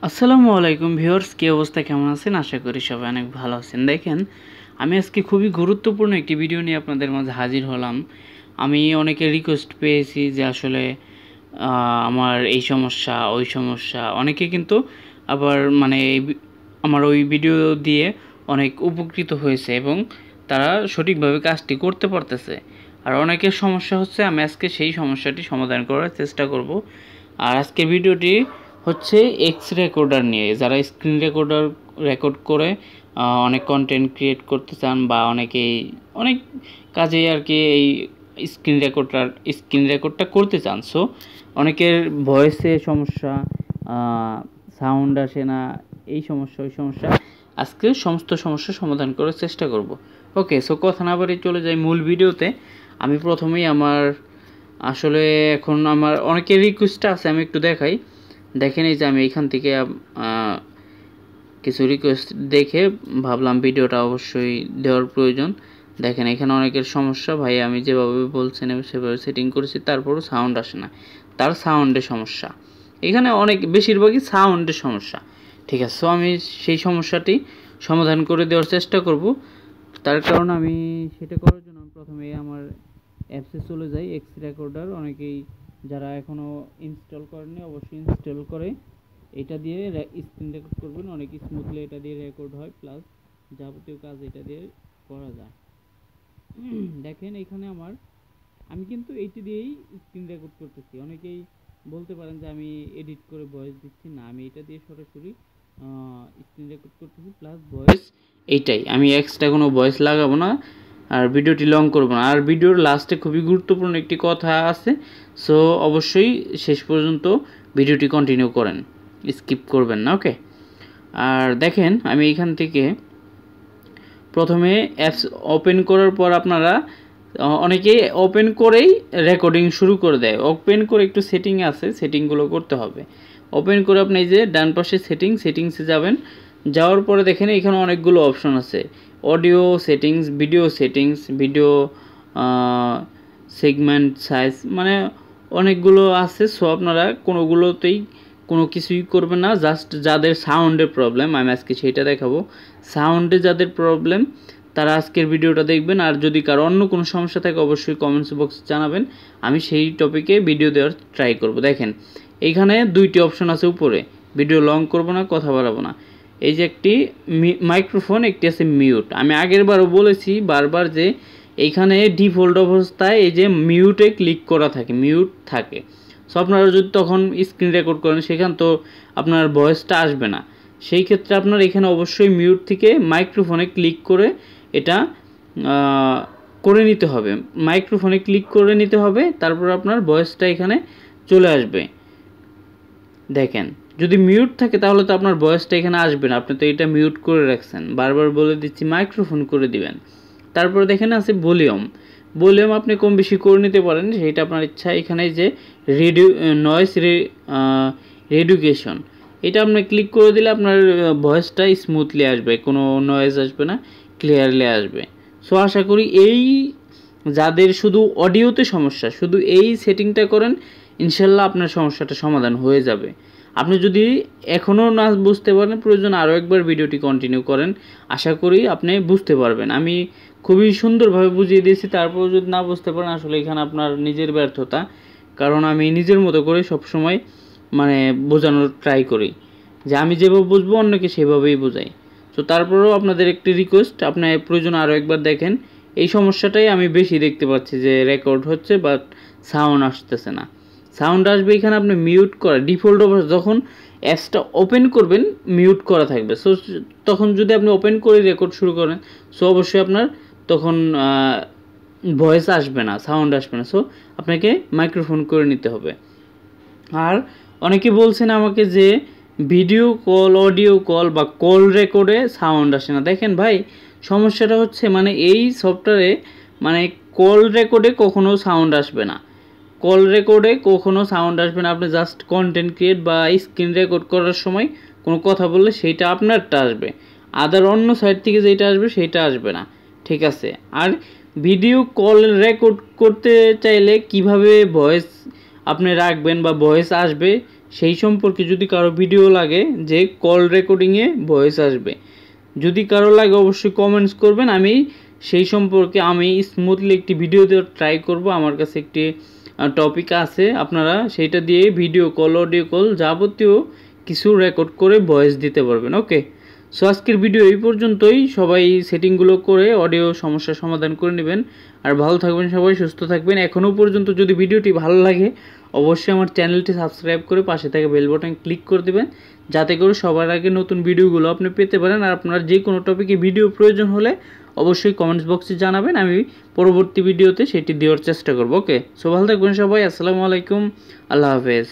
আসসালামু আলাইকুম ভিউয়ার্স, কি অবস্থা, কেমন আছেন? আশা করি সবাই অনেক ভালো আছেন। দেখেন, আমি আজকে খুবই গুরুত্বপূর্ণ একটি ভিডিও নিয়ে আপনাদের মাঝে হাজির হলাম। আমি অনেকের রিকোয়েস্ট পেয়েছি যে আসলে আমার এই সমস্যা ওই সমস্যা, অনেকে কিন্তু আবার মানে আমার ওই ভিডিও দিয়ে অনেক উপকৃত হয়েছে এবং তারা সঠিকভাবে কাজটি করতে পারতেছে। আর অনেকের সমস্যা হচ্ছে, আমি আজকে সেই সমস্যাটি সমাধান করার চেষ্টা করব। আর আজকের ভিডিওটি হচ্ছে এক্স রেকর্ডার নিয়ে। যারা স্ক্রিন রেকর্ড করে অনেক কন্টেন্ট ক্রিয়েট করতে চান বা অনেকেই অনেক কাজে আর কি এই স্ক্রিন রেকর্ডটা করতে চান। সো অনেকের ভয়েসে সমস্যা, সাউন্ড আসে না, এই সমস্যা ওই সমস্যা, আজকে সমস্ত সমস্যার সমাধান করার চেষ্টা করব। ওকে, সো কথা না বাড়িয়ে চলে যাই মূল ভিডিওতে। আমি প্রথমেই আসলে এখন আমার অনেকের রিকোয়েস্টটা আছে, আমি একটু দেখাই। দেখেন, এই যে আমি এইখান থেকে কিছু রিকোয়েস্ট দেখে ভাবলাম ভিডিওটা অবশ্যই দেওয়ার প্রয়োজন। দেখেন, এখানে অনেকের সমস্যা, ভাই আমি যেভাবে বলছেন সেভাবে সেটিং করেছি, তারপরও সাউন্ড আসে না। তার সাউন্ডের সমস্যা, এখানে অনেক বেশিরভাগই সাউন্ডের সমস্যা। ঠিক আছে, সো আমি সেই সমস্যাটি সমাধান করে দেওয়ার চেষ্টা করব। তার কারণ আমি সেটা করার জন্য প্রথমে আমার অ্যাপসে চলে যাই, এক্স রেকর্ডার। অনেকেই যারা এখনও ইনস্টল করেনি অবশ্যই ইনস্টল করে এটা দিয়ে স্ক্রিন রেকর্ড করবেন। অনেক স্মুথলি এটা দিয়ে রেকর্ড হয়, প্লাস যাবতীয় কাজ এটা দিয়ে করা যায়। দেখেন, এখানে আমি কিন্তু এইটি দিয়েই স্ক্রিন রেকর্ড করতেছি। অনেকেই বলতে পারেন যে আমি এডিট করে ভয়েস দিচ্ছি, না, আমি এটা দিয়ে সরাসরি স্ক্রিন রেকর্ড করতেছি প্লাস ভয়েস। এইটাই, আমি এক্সট্রা কোনো ভয়েস লাগাবো না আর ভিডিওটি লং করব না। আর ভিডিওর লাস্টে খুবই গুরুত্বপূর্ণ একটি কথা আছে, সো অবশ্যই শেষ পর্যন্ত ভিডিওটি কন্টিনিউ করেন, স্কিপ করবেন না। ওকে, আর দেখেন আমি এখান থেকে প্রথমে অ্যাপস ওপেন করার পর আপনারা অনেকেই ওপেন করেই রেকর্ডিং শুরু করে দেয়। ওপেন করে একটু সেটিং আছে, সেটিংগুলো করতে হবে। ওপেন করে আপনি এই যে ডান পাশে সেটিংসে যাবেন। যাওয়ার পরে দেখেন এখানে অনেকগুলো অপশন আছে, audio settings, video segment size, মানে অনেকগুলো আছে। সো আপনারা কোনোগুলোতেই কোনো কিছুই করবেন না। জাস্ট যাদের সাউন্ডের প্রবলেম, আমি আজকে সেইটা দেখাবো। সাউন্ডে যাদের প্রবলেম তারা আজকের ভিডিওটা দেখবেন। আর যদি কারো অন্য কোনো সমস্যা থাকে অবশ্যই কমেন্টস বক্সে জানাবেন, আমি সেই টপিকে ভিডিও দেওয়ার ট্রাই করব। দেখেন, এইখানে দুইটি অপশন আছে উপরে, ভিডিও লং করব না, কথা বাড়াবো না। এই যে একটি মাইক্রোফোন, একটি আছে মিউট। আমি আগের বারও বলেছি বারবার যে এইখানে ডিফল্ট অবস্থায় এই যে মিউটে ক্লিক করা থাকে, মিউট থাকে। সো আপনারা যদি তখন স্ক্রিন রেকর্ড করেন সেখান তো আপনার ভয়েসটা আসবে না। সেই ক্ষেত্রে আপনার এখানে অবশ্যই মিউট থেকে মাইক্রোফোনে ক্লিক করে এটা করে নিতে হবে। মাইক্রোফোনে ক্লিক করে নিতে হবে, তারপর আপনার ভয়েসটা এখানে চলে আসবে। দেখেন, যদি মিউট থাকে তাহলে তো আপনার ভয়েসটা এখানে আসবে না, আপনি তো এটা মিউট করে রাখছেন। বারবার বলে দিচ্ছি মাইক্রোফোন করে দিবেন। তারপর দেখেন আছে ভলিউম আপনি কম বেশি করে নিতে পারেন, সেটা আপনার ইচ্ছা। এখানে যে নয়েজ রেডুকেশন, এটা আপনি ক্লিক করে দিলে আপনার ভয়েসটা স্মুথলি আসবে, কোনো নয়েজ আসবে না, ক্লিয়ারলি আসবে। সো আশা করি এই যাদের শুধু অডিওতে সমস্যা, শুধু এই সেটিংটা করেন, ইনশাল্লাহ আপনার সমস্যাটা সমাধান হয়ে যাবে। আপনি যদি এখনও না বুঝতে পারেন, প্রয়োজন আরও একবার ভিডিওটি কন্টিনিউ করেন, আশা করি আপনি বুঝতে পারবেন। আমি খুবই সুন্দরভাবে বুঝিয়ে দিয়েছি, তারপর যদি না বুঝতে পারেন আসলে এখানে আপনার নিজের ব্যর্থতা। কারণ আমি নিজের মতো করে সবসময় বোঝানোর ট্রাই করি, যে আমি যেভাবে বুঝবো অন্যকে সেভাবেই বোঝাই। তো তারপরেও আপনাদের একটি রিকোয়েস্ট, আপনি প্রয়োজন আরও একবার দেখেন। এই সমস্যাটাই আমি বেশি দেখতে পাচ্ছি, যে রেকর্ড হচ্ছে বাট সাউন্ড আসতেছে না। সাউন্ড আসবে এখানে আপনি মিউট করা, ডিফল্ট অবস্থা যখন অ্যাপসটা ওপেন করবেন মিউট করা থাকবে। সো তখন যদি আপনি ওপেন করে রেকর্ড শুরু করেন, সো অবশ্যই আপনার তখন ভয়েস আসবে না, সাউন্ড আসবে না। সো আপনাকে মাইক্রোফোন করে নিতে হবে। আর অনেকে বলছেন আমাকে যে ভিডিও কল, অডিও কল বা কল রেকর্ডে সাউন্ড আসে না। দেখেন ভাই, সমস্যাটা হচ্ছে এই সফটওয়্যারে কল রেকর্ডে কখনো সাউন্ড আসবে না। কল রেকর্ডে কখনো সাউন্ড আসবে না। আপনি জাস্ট কন্টেন্ট ক্রিয়েট বা স্ক্রিন রেকর্ড করার সময় কোনো কথা বললে সেইটা আপনারটা আসবে, আদার অন্য সাইড থেকে যেটা আসবে সেইটা আসবে না। ঠিক আছে। আর ভিডিও কল রেকর্ড করতে চাইলে কিভাবে ভয়েস আপনি রাখবেন বা ভয়েস আসবে সেই সম্পর্কে যদি কারো ভিডিও লাগে যে কল রেকর্ডিংয়ে ভয়েস আসবে, যদি কারো লাগে অবশ্যই কমেন্টস করবেন। আমি সেই সম্পর্কে আমি স্মুথলি একটি ভিডিও দেওয়ার ট্রাই করব। আমার কাছে একটি টপিক আছে, আপনারা সেইটা দিয়ে ভিডিও কল, অডিও কল যাবতীয় কিছু রেকর্ড করে ভয়েস দিতে পারবেন। ওকে, সো আজকের ভিডিও এই পর্যন্তই। সবাই সেটিংগুলো করে অডিও সমস্যার সমাধান করে নেবেন। আর ভালো থাকবেন সবাই, সুস্থ থাকবেন। এখনও পর্যন্ত যদি ভিডিওটি ভালো লাগে অবশ্যই আমার চ্যানেলটি সাবস্ক্রাইব করে পাশে থাকা বেল বাটন ক্লিক করে দেবেন, যাতে করে সবার আগে নতুন ভিডিওগুলো আপনি পেতে পারেন। আর আপনার যে কোনো টপিকে ভিডিও প্রয়োজন হলে অবশ্যই কমেন্টস বক্সে জানাবেন, আমি পরবর্তী ভিডিওতে সেটি দেওয়ার চেষ্টা করব। ওকে, সো ভালো থাকবেন সবাই। আসসালামু আলাইকুম, আল্লাহ হাফেজ।